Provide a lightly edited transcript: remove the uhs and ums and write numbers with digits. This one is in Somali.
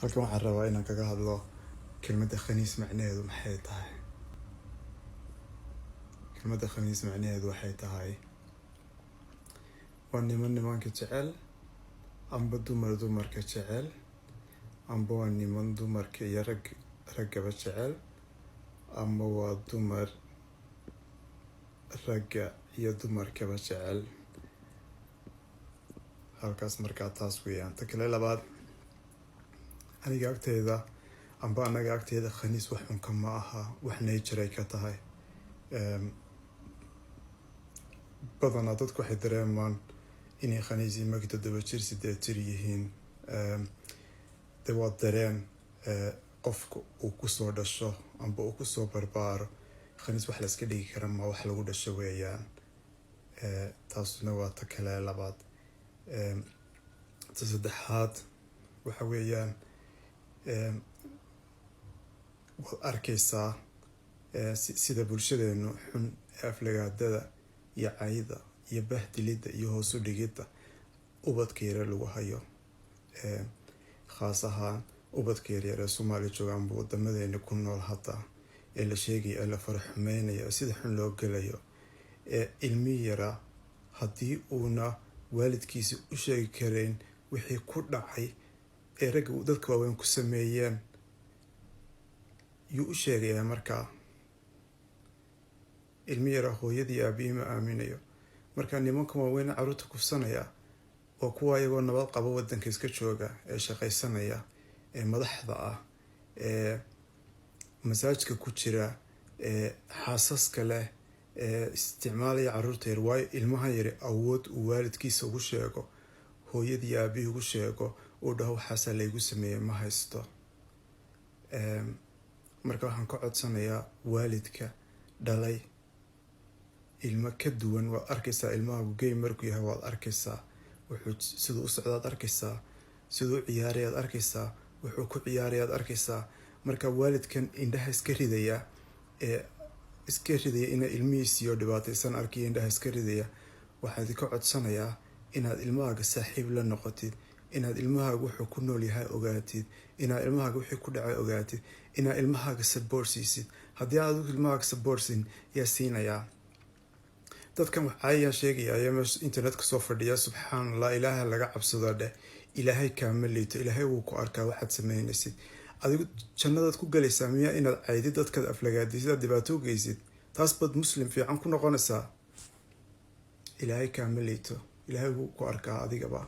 halkan waxaan rabaa inaan kaga hadlo kelmadda khaniis macnaheedu maxay tahay. kelmadda khaniis macnaheedu waxay tahay waa nimanka jecel, amba dumarka jecel, amba waa niman dumarka iyo raggaba jecel, amba waa dumar ragga iyo dumarkaba jecel. halkaas markaa taas weeyaan. ta kale labaad, aniga agteeda amba anaga agteeda khaniis wax xunka ma aha, wax nature ay ka tahay. badanaa dadku waxay dareemaan inay khaniisi markii 7 jir 8 jir yihiin. de waa dareen qofka uu kusoo dhasho amba uu kusoo barbaaro. khaniis wax layska dhigi kara ma wax lagu dhasho weeyaan. taasuna waa ta kale labaad. ta saddexaad waxa weeyaan, waad arkaysaa sida bulshadeenu xun aflagaadada iyo cayda iyo bahdilida iyo hoos u dhigida ubadka yare lagu hayo. khaas ahaan ubadka yaryar ee Soomaaliya joogaan buu wadamadeena ku nool hadda ee la sheegaya, la faraxumeynaya, sida xun loo gelayo. ilmi yara haddii uuna waalidkiisa u sheegi karayn wixii ku dhacay ee ragga dadka waaweyn ku sameeyeen, yuu u sheegayaa markaa. ilmi yara hooyadii aabihii ma aaminayo. markaa nimanka waaweyn caruurta kufsanaya oo kuwa iyagoo nabad qaba wadanka iska jooga ee shaqaysanaya ee madaxda ah ee masaajka ku jira ee xaasaska leh ee isticmaalaya caruurta yar. waayo ilmaha yari awood uu waalidkiisa ugu sheego, hooyadii aabihii ugu sheego, uu dhaho waxaasaa laygu sameeyey ma haysto. marka waxaan ka codsanayaa waalidka dhalay ilmo ka duwan. waad arkaysaa ilmahagu gey markuu yahay, waad arkaysaa wuxuu siduu u socdaad arkaysaa, siduu u ciyaarayaad arkaysaa, wuxuu ku ciyaarayaad arkaysaa. marka waalidkan indhaha iska ridaya ina ilmihiisiyo dhibaataysan arkaya, indhaha iska ridaya, waxaan idinka codsanayaa inaad ilmahaaga saaxiib la noqotid, inaad ilmahaaga wuxuu ku nool yahay ogaatid, inaad ilmahaaga wixii ku dhacay ogaatid, inaad ilmahaaga support siisid. haddii aad ilmahaaga support siin, yaa siinayaa. dadkan waxaa sheegaya ayaa meesha internetka soo fadhiya. subxaanallah, ilaahay laga cabsado dheh. ilaahay kaama liito, ilaahay wuu ku arkaa waxaad samaynaysid. adigu jannadaad ku galaysaa miyaa inaad caydid, dadkaad aflagaadaysid, aad dhibaato u geysid? taas bad muslim fiican ku noqonaysaa. ilaahay kaama liito, ilaahay wuu ku arkaa adigaba.